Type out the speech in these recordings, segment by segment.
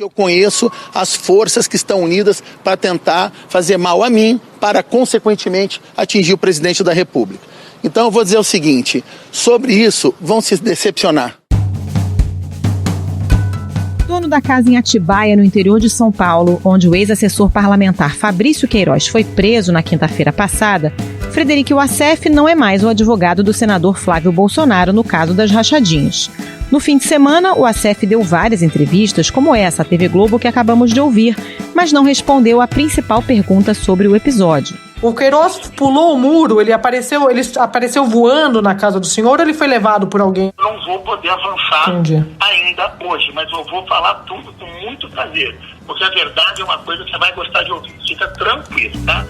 Eu conheço as forças que estão unidas para tentar fazer mal a mim, para, consequentemente, atingir o presidente da República. Então, eu vou dizer o seguinte, sobre isso, vão se decepcionar. Dono da casa em Atibaia, no interior de São Paulo, onde o ex-assessor parlamentar Fabrício Queiroz foi preso na quinta-feira passada, Frederico Wassef não é mais o advogado do senador Flávio Bolsonaro no caso das rachadinhas. No fim de semana, o Wassef deu várias entrevistas, como essa à TV Globo que acabamos de ouvir, mas não respondeu a principal pergunta sobre o episódio. O Queiroz pulou o muro, ele apareceu voando na casa do senhor ou ele foi levado por alguém? Não vou poder avançar ainda hoje, mas eu vou falar tudo com muito prazer, porque a verdade é uma coisa que você vai gostar de ouvir. Fica tranquilo, tá?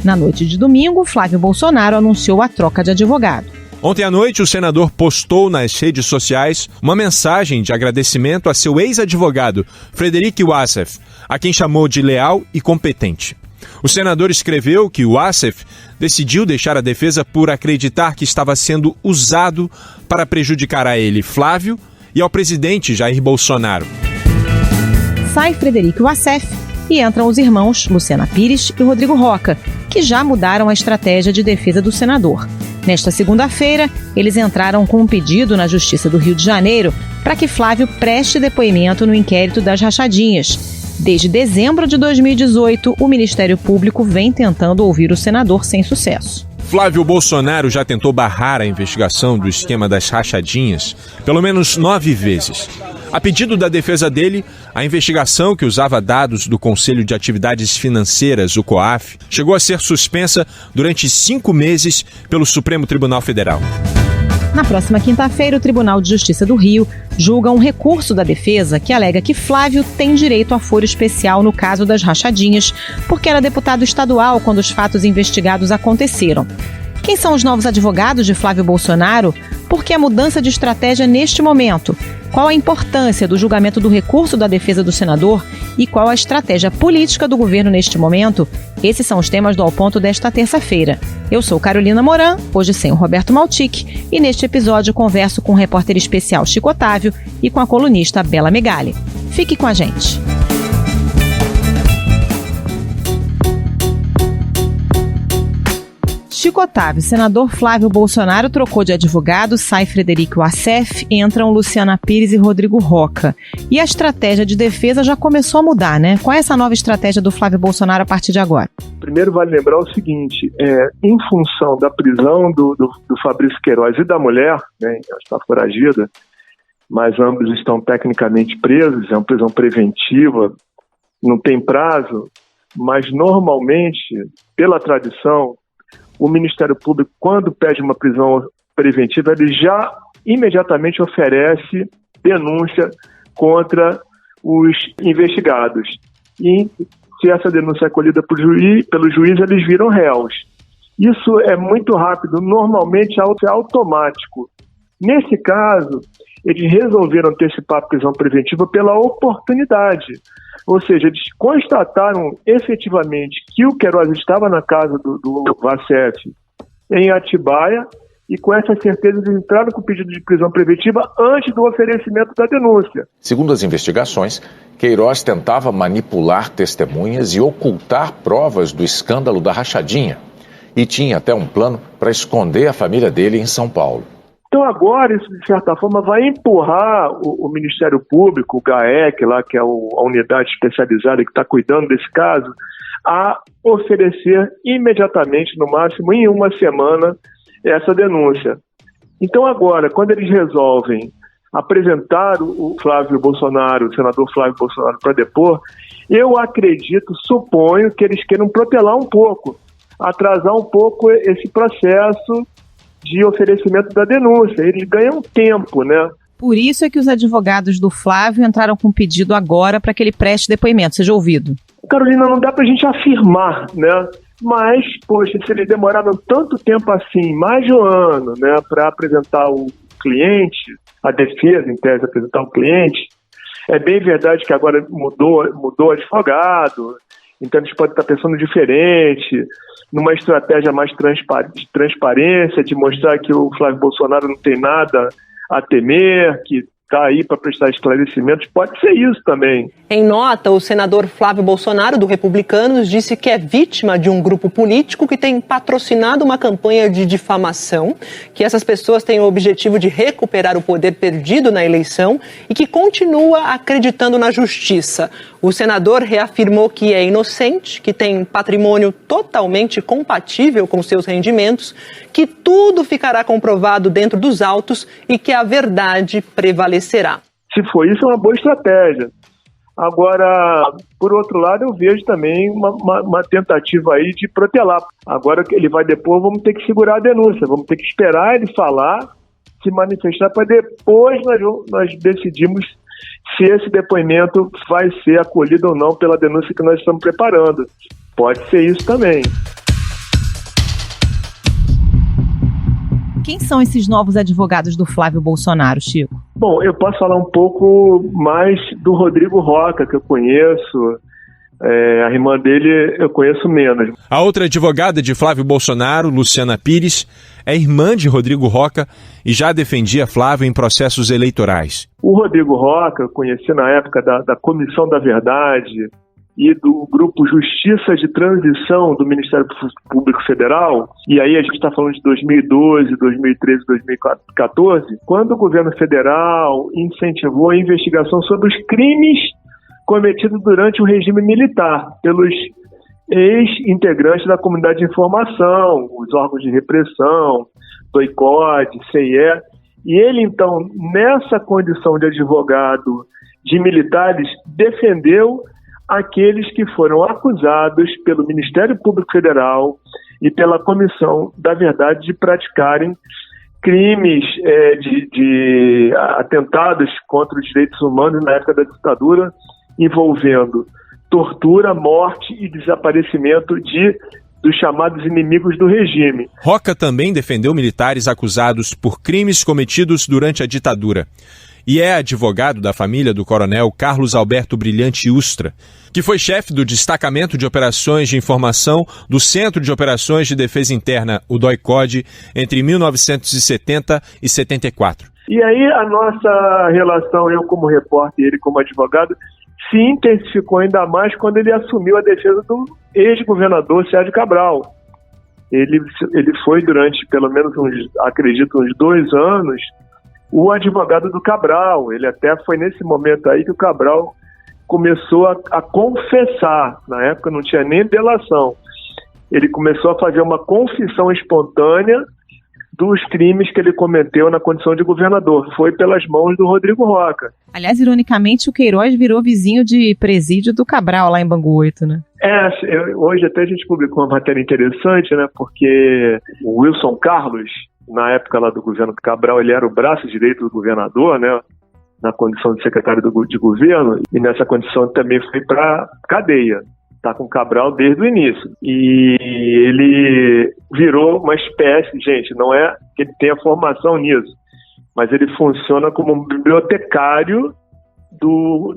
Na noite de domingo, Flávio Bolsonaro anunciou a troca de advogado. Ontem à noite, o senador postou nas redes sociais uma mensagem de agradecimento a seu ex-advogado, Frederico Wassef, a quem chamou de leal e competente. O senador escreveu que o Wassef decidiu deixar a defesa por acreditar que estava sendo usado para prejudicar a ele, Flávio, e ao presidente Jair Bolsonaro. Sai Frederico Wassef e entram os irmãos Luciana Pires e Rodrigo Rocha, que já mudaram a estratégia de defesa do senador. Nesta segunda-feira, eles entraram com um pedido na Justiça do Rio de Janeiro para que Flávio preste depoimento no inquérito das rachadinhas. Desde dezembro de 2018, o Ministério Público vem tentando ouvir o senador sem sucesso. Flávio Bolsonaro já tentou barrar a investigação do esquema das rachadinhas pelo menos 9 vezes. A pedido da defesa dele, a investigação, que usava dados do Conselho de Atividades Financeiras, o COAF, chegou a ser suspensa durante 5 meses pelo Supremo Tribunal Federal. Na próxima quinta-feira, o Tribunal de Justiça do Rio julga um recurso da defesa que alega que Flávio tem direito a foro especial no caso das rachadinhas, porque era deputado estadual quando os fatos investigados aconteceram. Quem são os novos advogados de Flávio Bolsonaro? Por que a mudança de estratégia neste momento? Qual a importância do julgamento do recurso da defesa do senador e qual a estratégia política do governo neste momento? Esses são os temas do Ao Ponto desta terça-feira. Eu sou Carolina Moran, hoje sem o Roberto Maltic, e neste episódio converso com o repórter especial Chico Otávio e com a colunista Bela Megali. Fique com a gente. Chico Otávio, senador Flávio Bolsonaro trocou de advogado, sai Frederico Wassef, entram Luciana Pires e Rodrigo Rocha. E a estratégia de defesa já começou a mudar, né? Qual é essa nova estratégia do Flávio Bolsonaro a partir de agora? Primeiro vale lembrar o seguinte, em função da prisão do Fabrício Queiroz e da mulher, né, ela está foragida, mas ambos estão tecnicamente presos, é uma prisão preventiva, não tem prazo, mas normalmente, pela tradição, o Ministério Público, quando pede uma prisão preventiva, ele já imediatamente oferece denúncia contra os investigados. E se essa denúncia é acolhida pelo juiz, eles viram réus. Isso é muito rápido, normalmente é automático. Nesse caso, eles resolveram antecipar a prisão preventiva pela oportunidade. Ou seja, eles constataram efetivamente que o Queiroz estava na casa do Wassef em Atibaia e com essa certeza eles entraram com o pedido de prisão preventiva antes do oferecimento da denúncia. Segundo as investigações, Queiroz tentava manipular testemunhas e ocultar provas do escândalo da rachadinha e tinha até um plano para esconder a família dele em São Paulo. Então agora isso, de certa forma, vai empurrar o Ministério Público, o GAEC, lá, que é a unidade especializada que está cuidando desse caso, a oferecer imediatamente, no máximo em uma semana, essa denúncia. Então agora, quando eles resolvem apresentar o Flávio Bolsonaro, o senador Flávio Bolsonaro, para depor, eu suponho que eles queiram protelar um pouco, atrasar um pouco esse processo de oferecimento da denúncia. Eles ganham tempo, né? Por isso é que os advogados do Flávio entraram com um pedido agora para que ele preste depoimento, seja ouvido. Carolina, não dá para a gente afirmar, né? Mas, poxa, se eles demoraram tanto tempo assim, mais de um ano, né, para apresentar o cliente, a defesa, em tese, apresentar o cliente, é bem verdade que agora mudou o advogado, então eles podem estar pensando diferente, numa estratégia mais de transparência, de mostrar que o Flávio Bolsonaro não tem nada a temer, que está aí para prestar esclarecimentos, pode ser isso também. Em nota, o senador Flávio Bolsonaro, do Republicanos, disse que é vítima de um grupo político que tem patrocinado uma campanha de difamação, que essas pessoas têm o objetivo de recuperar o poder perdido na eleição e que continua acreditando na justiça. O senador reafirmou que é inocente, que tem patrimônio totalmente compatível com seus rendimentos, que tudo ficará comprovado dentro dos autos e que a verdade prevalecerá. Se for isso, é uma boa estratégia. Agora, por outro lado, eu vejo também uma tentativa aí de protelar. Agora que ele vai depor, vamos ter que segurar a denúncia, vamos ter que esperar ele falar, se manifestar, para depois nós decidimos se esse depoimento vai ser acolhido ou não pela denúncia que nós estamos preparando. Pode ser isso também. Quem são esses novos advogados do Flávio Bolsonaro, Chico? Bom, eu posso falar um pouco mais do Rodrigo Roca, que eu conheço. A irmã dele eu conheço menos. A outra advogada de Flávio Bolsonaro, Luciana Pires, é irmã de Rodrigo Roca e já defendia Flávio em processos eleitorais. O Rodrigo Roca eu conheci na época da Comissão da Verdade e do Grupo Justiça de Transição do Ministério Público Federal, e aí a gente está falando de 2012, 2013, 2014, quando o governo federal incentivou a investigação sobre os crimes cometidos durante o regime militar pelos ex-integrantes da comunidade de informação, os órgãos de repressão, DOI-CODE, CIE, e ele então, nessa condição de advogado de militares, defendeu aqueles que foram acusados pelo Ministério Público Federal e pela Comissão da Verdade de praticarem crimes de atentados contra os direitos humanos na época da ditadura, envolvendo tortura, morte e desaparecimento dos chamados inimigos do regime. Roca também defendeu militares acusados por crimes cometidos durante a ditadura. E é advogado da família do coronel Carlos Alberto Brilhante Ustra, que foi chefe do Destacamento de Operações de Informação do Centro de Operações de Defesa Interna, o DOI-CODE, entre 1970 e 74. E aí a nossa relação, eu como repórter e ele como advogado, se intensificou ainda mais quando ele assumiu a defesa do ex-governador Sérgio Cabral. Ele foi durante pelo menos uns 2 anos o advogado do Cabral. Ele até foi nesse momento aí que o Cabral começou a confessar. Na época não tinha nem delação. Ele começou a fazer uma confissão espontânea dos crimes que ele cometeu na condição de governador. Foi pelas mãos do Rodrigo Roca. Aliás, ironicamente, o Queiroz virou vizinho de presídio do Cabral lá em Bangu 8, né? Hoje até a gente publicou uma matéria interessante, né? Porque o Wilson Carlos, na época lá do governo Cabral, ele era o braço direito do governador, né? Na condição de secretário de governo, e nessa condição também foi para cadeia. Está com Cabral desde o início. E ele virou uma espécie, gente, não é que ele tenha formação nisso, mas ele funciona como um bibliotecário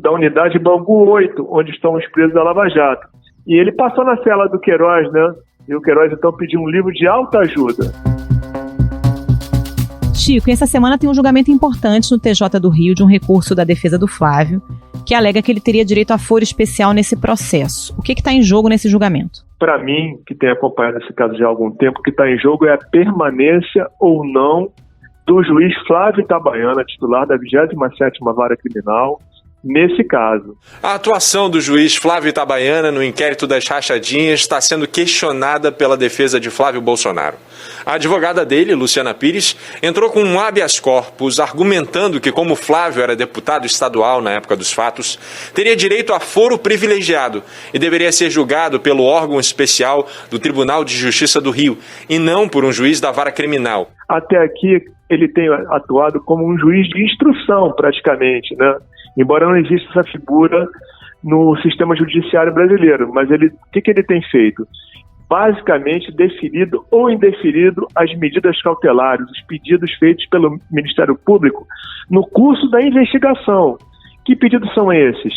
da unidade Bangu 8, onde estão os presos da Lava Jato. E ele passou na cela do Queiroz, né? E o Queiroz então pediu um livro de autoajuda. Chico, essa semana tem um julgamento importante no TJ do Rio de um recurso da defesa do Flávio, que alega que ele teria direito a foro especial nesse processo. O que está em jogo nesse julgamento? Para mim, que tenho acompanhado esse caso já há algum tempo, o que está em jogo é a permanência ou não do juiz Flávio Itabaiana, titular da 27ª Vara Criminal, nesse caso. A atuação do juiz Flávio Itabaiana no inquérito das rachadinhas está sendo questionada pela defesa de Flávio Bolsonaro. A advogada dele, Luciana Pires, entrou com um habeas corpus argumentando que, como Flávio era deputado estadual na época dos fatos, teria direito a foro privilegiado e deveria ser julgado pelo órgão especial do Tribunal de Justiça do Rio e não por um juiz da Vara Criminal. Até aqui ele tem atuado como um juiz de instrução, praticamente, né? Embora não exista essa figura no sistema judiciário brasileiro, mas o que ele tem feito? Basicamente, deferido ou indeferido as medidas cautelares, os pedidos feitos pelo Ministério Público no curso da investigação. Que pedidos são esses?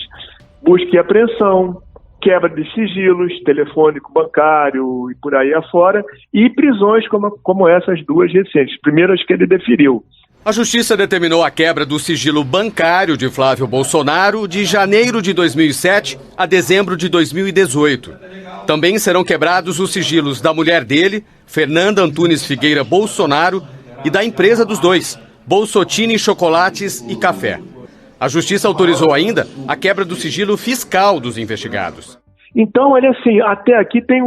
Busca e apreensão, quebra de sigilos, telefônico, bancário e por aí afora, e prisões como essas duas recentes, primeiras que ele deferiu. A Justiça determinou a quebra do sigilo bancário de Flávio Bolsonaro de janeiro de 2007 a dezembro de 2018. Também serão quebrados os sigilos da mulher dele, Fernanda Antunes Figueira Bolsonaro, e da empresa dos dois, Bolsotini Chocolates e Café. A Justiça autorizou ainda a quebra do sigilo fiscal dos investigados. Então, ele assim, até aqui tem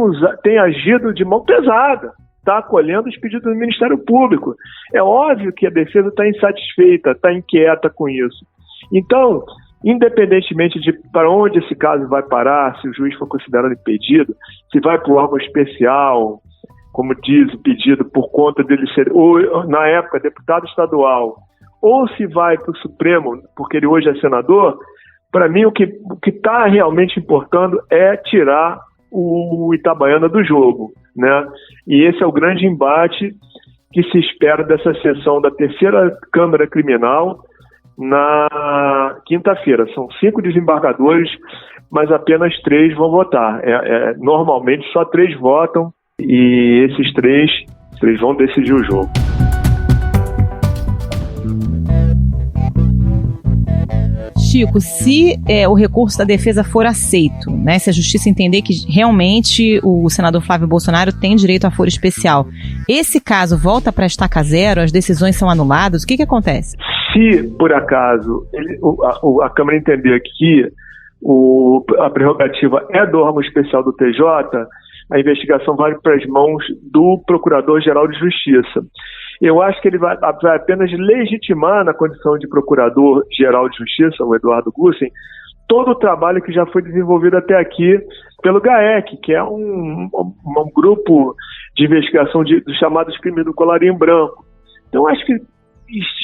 agido de mão pesada. Está acolhendo os pedidos do Ministério Público. É óbvio que a defesa está insatisfeita, está inquieta com isso. Então, independentemente de para onde esse caso vai parar, se o juiz for considerado impedido, se vai para o órgão especial, como diz o pedido, por conta dele ser, ou, na época, deputado estadual, ou se vai para o Supremo, porque ele hoje é senador, para mim o que está realmente importando é tirar o Itabaiana do jogo, né? E esse é o grande embate que se espera dessa sessão da terceira Câmara Criminal na quinta-feira. São 5 desembargadores, mas apenas 3 vão votar. Normalmente só 3 votam e esses 3 vão decidir o jogo. Chico, se o recurso da defesa for aceito, né, se a justiça entender que realmente o senador Flávio Bolsonaro tem direito a foro especial, esse caso volta para a estaca zero, as decisões são anuladas, o que acontece? Se, por acaso, a Câmara entender que a prerrogativa é do órgão especial do TJ, a investigação vai para as mãos do Procurador-Geral de Justiça. Eu acho que ele vai apenas legitimar na condição de Procurador-Geral de Justiça, o Eduardo Gussen, todo o trabalho que já foi desenvolvido até aqui pelo GAEC, que é um grupo de investigação dos chamados crimes do colarinho branco. Então, acho que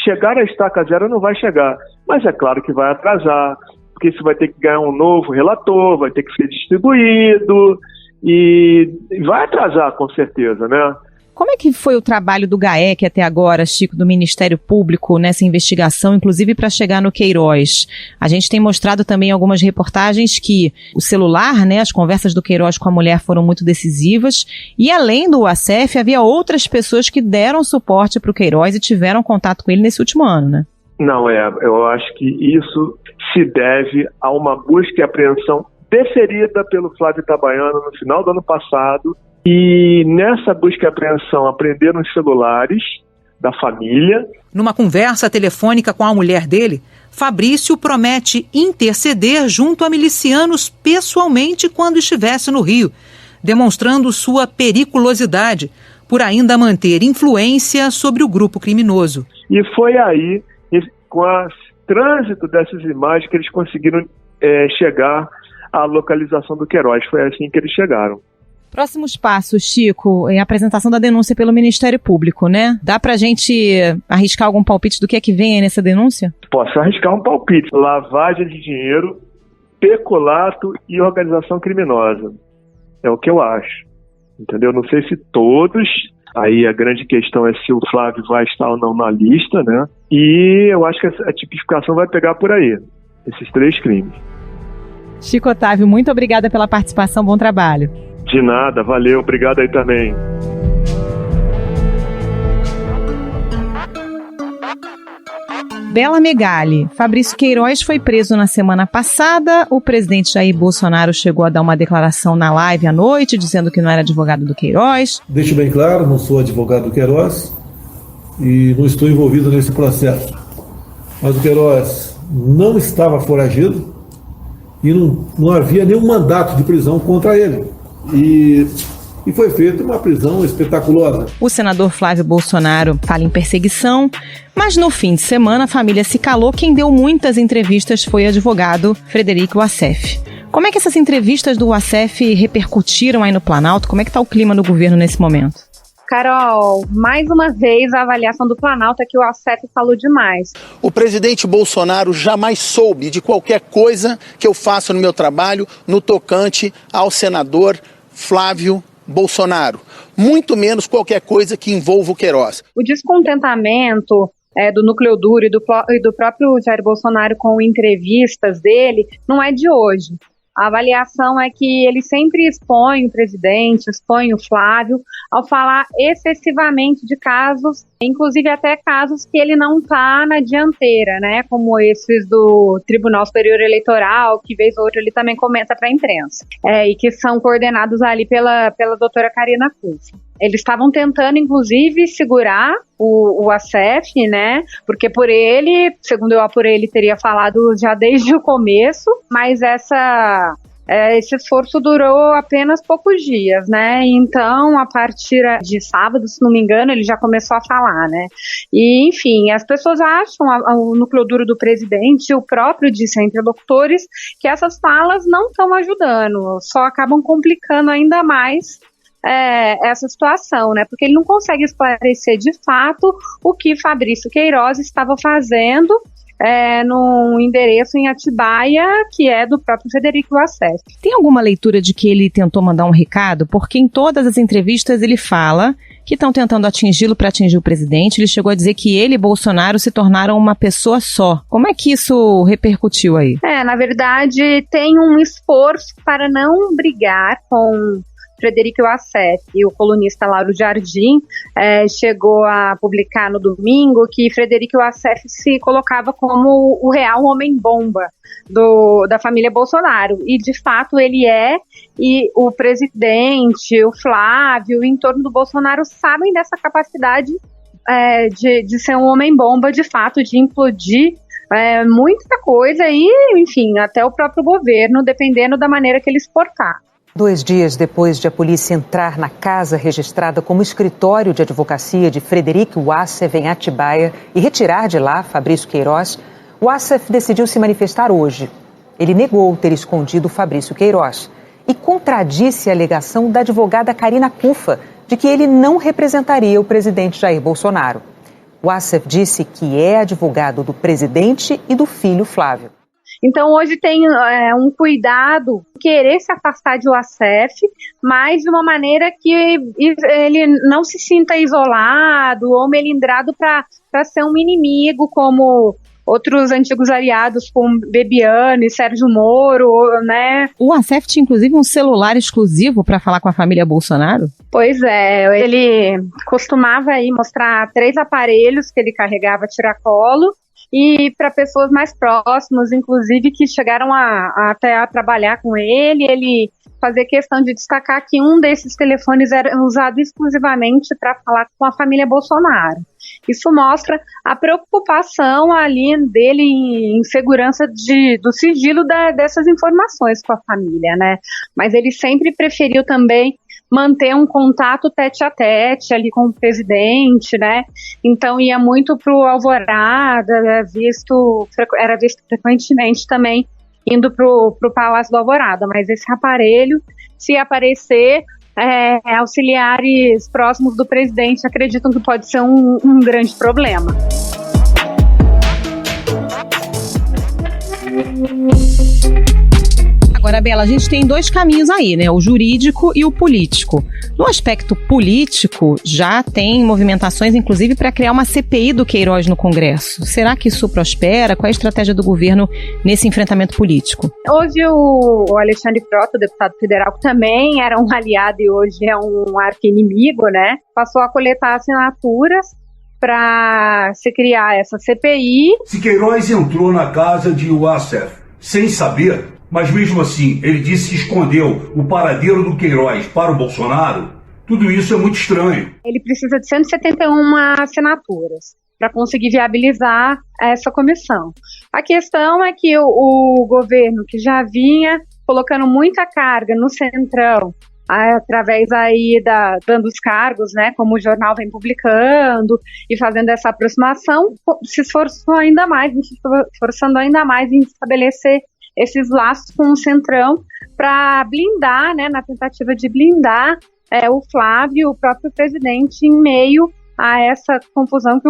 chegar à estaca zero não vai chegar, mas é claro que vai atrasar, porque isso vai ter que ganhar um novo relator, vai ter que ser distribuído, e vai atrasar com certeza, né? Como é que foi o trabalho do GAEC até agora, Chico, do Ministério Público nessa investigação, inclusive para chegar no Queiroz? A gente tem mostrado também algumas reportagens que o celular, né, as conversas do Queiroz com a mulher foram muito decisivas e além do ACF, havia outras pessoas que deram suporte para o Queiroz e tiveram contato com ele nesse último ano, né? Não, eu acho que isso se deve a uma busca e apreensão deferida pelo Flávio Itabaiana no final do ano passado. E nessa busca e apreensão apreenderam os celulares da família. Numa conversa telefônica com a mulher dele, Fabrício promete interceder junto a milicianos pessoalmente quando estivesse no Rio, demonstrando sua periculosidade por ainda manter influência sobre o grupo criminoso. E foi aí, com o trânsito dessas imagens, que eles conseguiram chegar à localização do Queiroz. Foi assim que eles chegaram. Próximos passos, Chico, é a apresentação da denúncia pelo Ministério Público, né? Dá pra gente arriscar algum palpite do que é que vem aí nessa denúncia? Posso arriscar um palpite. Lavagem de dinheiro, peculato e organização criminosa. É o que eu acho. Entendeu? Não sei se todos. Aí a grande questão é se o Flávio vai estar ou não na lista, né? E eu acho que a tipificação vai pegar por aí. Esses 3 crimes. Chico Otávio, muito obrigada pela participação. Bom trabalho. De nada, valeu, obrigado aí também. Bela Megali, Fabrício Queiroz foi preso na semana passada. O presidente Jair Bolsonaro chegou a dar uma declaração na live à noite, dizendo que não era advogado do Queiroz. Deixo bem claro, não sou advogado do Queiroz e não estou envolvido nesse processo. Mas o Queiroz não estava foragido e não havia nenhum mandato de prisão contra ele. E foi feita uma prisão espetaculosa. O senador Flávio Bolsonaro fala em perseguição, mas no fim de semana a família se calou. Quem deu muitas entrevistas foi o advogado Frederico Wassef. Como é que essas entrevistas do Wassef repercutiram aí no Planalto? Como é que está o clima no governo nesse momento? Carol, mais uma vez a avaliação do Planalto é que o Wassef falou demais. O presidente Bolsonaro jamais soube de qualquer coisa que eu faço no meu trabalho no tocante ao senador Flávio Bolsonaro, muito menos qualquer coisa que envolva o Queiroz. O descontentamento do núcleo duro e do próprio Jair Bolsonaro com entrevistas dele não é de hoje. A avaliação é que ele sempre expõe o presidente, expõe o Flávio, ao falar excessivamente de casos, inclusive até casos que ele não está na dianteira, né? Como esses do Tribunal Superior Eleitoral, que vez ou outra ele também comenta para a imprensa, e que são coordenados ali pela doutora Karina Cufa. Eles estavam tentando, inclusive, segurar o Assef, né? Porque por ele, segundo eu apurei, ele teria falado já desde o começo, mas esse esforço durou apenas poucos dias, né? Então, a partir de sábado, se não me engano, ele já começou a falar, né? E, enfim, as pessoas acham, o núcleo duro do presidente, o próprio disse a interlocutores, que essas falas não estão ajudando, só acabam complicando ainda mais essa situação, né? Porque ele não consegue esclarecer de fato o que Fabrício Queiroz estava fazendo num endereço em Atibaia, que é do próprio Frederico Wassef. Tem alguma leitura de que ele tentou mandar um recado? Porque em todas as entrevistas ele fala que estão tentando atingi-lo para atingir o presidente. Ele chegou a dizer que ele e Bolsonaro se tornaram uma pessoa só. Como é que isso repercutiu aí? Na verdade, tem um esforço para não brigar com Frederico Wassef, e o colunista Lauro Jardim chegou a publicar no domingo que Frederico Wassef se colocava como o real homem-bomba da família Bolsonaro, e de fato ele e o presidente, o Flávio, o entorno do Bolsonaro sabem dessa capacidade de ser um homem-bomba, de fato, de implodir muita coisa e, enfim, até o próprio governo, dependendo da maneira que ele exportar. 2 dias depois de a polícia entrar na casa registrada como escritório de advocacia de Frederico Wassef em Atibaia e retirar de lá Fabrício Queiroz, Wassef decidiu se manifestar hoje. Ele negou ter escondido Fabrício Queiroz e contradisse a alegação da advogada Karina Cufa de que ele não representaria o presidente Jair Bolsonaro. Wassef disse que é advogado do presidente e do filho Flávio. Então hoje tem um cuidado, querer se afastar de Wassef, mas de uma maneira que ele não se sinta isolado ou melindrado para ser um inimigo, como outros antigos aliados como Bebiano e Sérgio Moro, né? O Wassef tinha inclusive um celular exclusivo para falar com a família Bolsonaro? Pois é, ele costumava aí mostrar 3 aparelhos que ele carregava a tiracolo, e para pessoas mais próximas, inclusive, que chegaram até a trabalhar com ele fazia questão de destacar que um desses telefones era usado exclusivamente para falar com a família Bolsonaro. Isso mostra a preocupação ali dele em segurança do sigilo dessas informações com a família, né? Mas ele sempre preferiu também manter um contato tete-a-tete ali com o presidente, né? Então ia muito pro Alvorada, era visto frequentemente também indo pro Palácio do Alvorada, mas esse aparelho, se aparecer, auxiliares próximos do presidente acreditam que pode ser um grande problema. Agora, Bela, a gente tem 2 caminhos aí, né? O jurídico e o político. No aspecto político, já tem movimentações, inclusive, para criar uma CPI do Queiroz no Congresso. Será que isso prospera? Qual é a estratégia do governo nesse enfrentamento político? Hoje o Alexandre Frota, o deputado federal, que também era um aliado e hoje é um arqui-inimigo, né? Passou a coletar assinaturas para se criar essa CPI. Se Queiroz entrou na casa de Wassef sem saber, mas mesmo assim ele disse que escondeu o paradeiro do Queiroz para o Bolsonaro, tudo isso é muito estranho. Ele precisa de 171 assinaturas para conseguir viabilizar essa comissão. A questão é que o governo, que já vinha colocando muita carga no Centrão, através aí dando os cargos, né, como o jornal vem publicando e fazendo essa aproximação, se esforçando ainda mais em estabelecer esses laços com o Centrão para blindar, né, na tentativa de blindar o Flávio, o próprio presidente, em meio a essa confusão que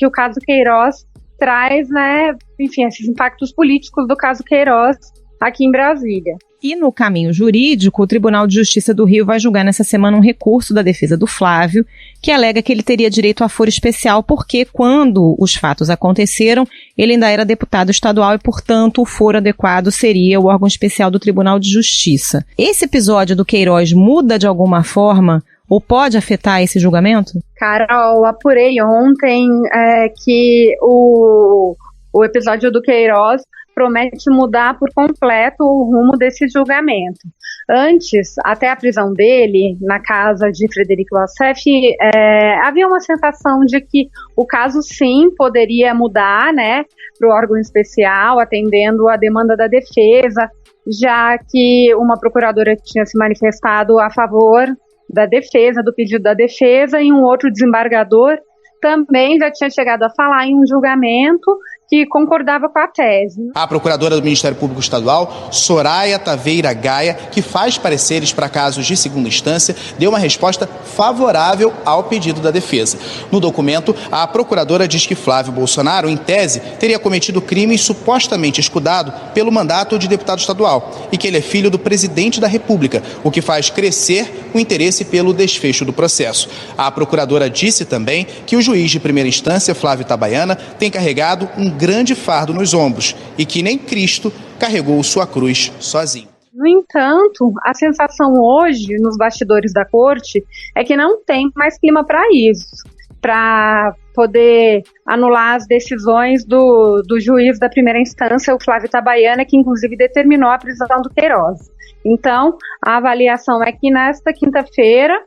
o caso Queiroz traz, né, enfim, esses impactos políticos do caso Queiroz aqui em Brasília. E no caminho jurídico, o Tribunal de Justiça do Rio vai julgar nessa semana um recurso da defesa do Flávio, que alega que ele teria direito a foro especial porque, quando os fatos aconteceram, ele ainda era deputado estadual e, portanto, o foro adequado seria o órgão especial do Tribunal de Justiça. Esse episódio do Queiroz muda de alguma forma ou pode afetar esse julgamento? Carol, apurei ontem que o episódio do Queiroz promete mudar por completo o rumo desse julgamento. Antes, até a prisão dele, na casa de Frederic Wassef, havia uma sensação de que o caso sim poderia mudar, né, para o órgão especial, atendendo a demanda da defesa, já que uma procuradora tinha se manifestado a favor da defesa, do pedido da defesa, e um outro desembargador também já tinha chegado a falar em um julgamento que concordava com a tese. A procuradora do Ministério Público Estadual, Soraya Taveira Gaia, que faz pareceres para casos de segunda instância, deu uma resposta favorável ao pedido da defesa. No documento, a procuradora diz que Flávio Bolsonaro, em tese, teria cometido crimes supostamente escudado pelo mandato de deputado estadual e que ele é filho do presidente da República, o que faz crescer o interesse pelo desfecho do processo. A procuradora disse também que o juiz de primeira instância, Flávio Itabaiana, tem carregado um grande fardo nos ombros e que nem Cristo carregou sua cruz sozinho. No entanto, a sensação hoje, nos bastidores da corte, é que não tem mais clima para isso, para poder anular as decisões do juiz da primeira instância, o Flávio Itabaiana, que inclusive determinou a prisão do Queiroz. Então, a avaliação é que nesta quinta-feira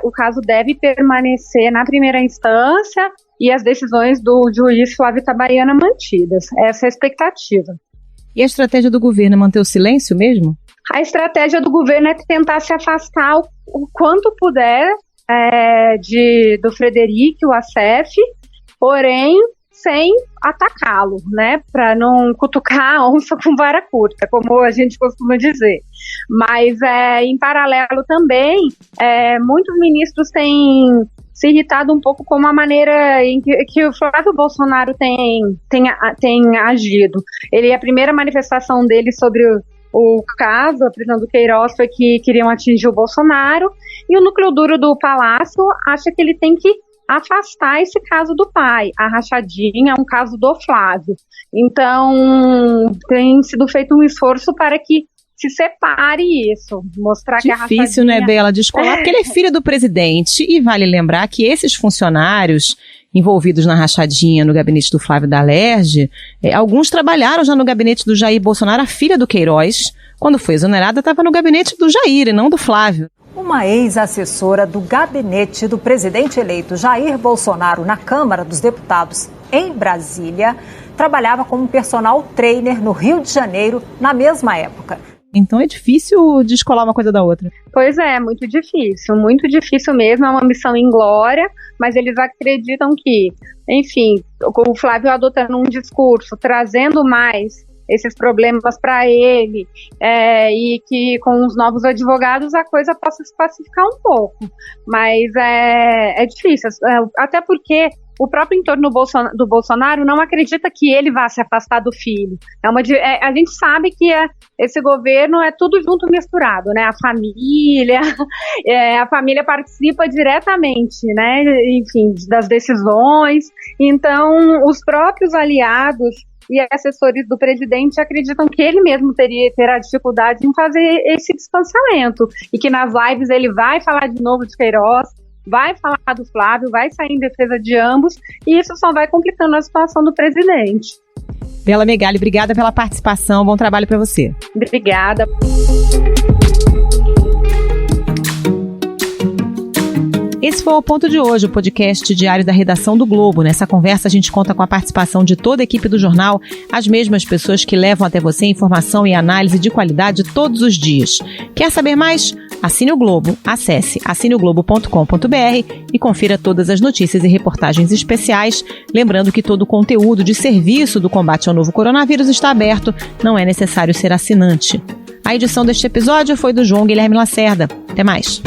o caso deve permanecer na primeira instância e as decisões do juiz Flávio Itabaiana mantidas. Essa é a expectativa. E a estratégia do governo é manter o silêncio mesmo? A estratégia do governo é tentar se afastar o quanto puder do Frederic Wassef, porém sem atacá-lo, né, para não cutucar a onça com vara curta, como a gente costuma dizer. Mas, em paralelo também, muitos ministros têm se irritado um pouco com a maneira em que o Flávio Bolsonaro tem agido. A primeira manifestação dele sobre o caso, a prisão do Queiroz, foi que queriam atingir o Bolsonaro, e o núcleo duro do Palácio acha que ele tem que afastar esse caso do pai. A rachadinha é um caso do Flávio. Então, tem sido feito um esforço para que se separe isso, mostrar que a rachadinha... Difícil, né, Bela, descolar, porque ele é filho do presidente, e vale lembrar que esses funcionários envolvidos na rachadinha no gabinete do Flávio da Alerj, alguns trabalharam já no gabinete do Jair Bolsonaro. A filha do Queiroz, quando foi exonerada, estava no gabinete do Jair e não do Flávio. Uma ex-assessora do gabinete do presidente eleito Jair Bolsonaro na Câmara dos Deputados em Brasília trabalhava como personal trainer no Rio de Janeiro na mesma época. Então é difícil descolar uma coisa da outra. Pois é, muito difícil mesmo, é uma missão inglória, mas eles acreditam que, enfim, o Flávio adotando um discurso, trazendo mais esses problemas para ele, e que com os novos advogados a coisa possa se pacificar um pouco, mas é difícil, até porque o próprio entorno do Bolsonaro não acredita que ele vá se afastar do filho. A gente sabe que esse governo é tudo junto misturado, né? A família participa diretamente, né? Enfim, das decisões. Então, os próprios aliados e assessores do presidente acreditam que ele mesmo terá dificuldade em fazer esse distanciamento, e que nas lives ele vai falar de novo de Queiroz, vai falar do Flávio, vai sair em defesa de ambos, e isso só vai complicando a situação do presidente. Bela Megali, obrigada pela participação, bom trabalho para você. Obrigada. Esse foi o Ponto de Hoje, o podcast diário da redação do Globo. Nessa conversa a gente conta com a participação de toda a equipe do jornal, as mesmas pessoas que levam até você informação e análise de qualidade todos os dias. Quer saber mais? Assine o Globo, acesse assineoglobo.com.br e confira todas as notícias e reportagens especiais. Lembrando que todo o conteúdo de serviço do combate ao novo coronavírus está aberto, não é necessário ser assinante. A edição deste episódio foi do João Guilherme Lacerda. Até mais.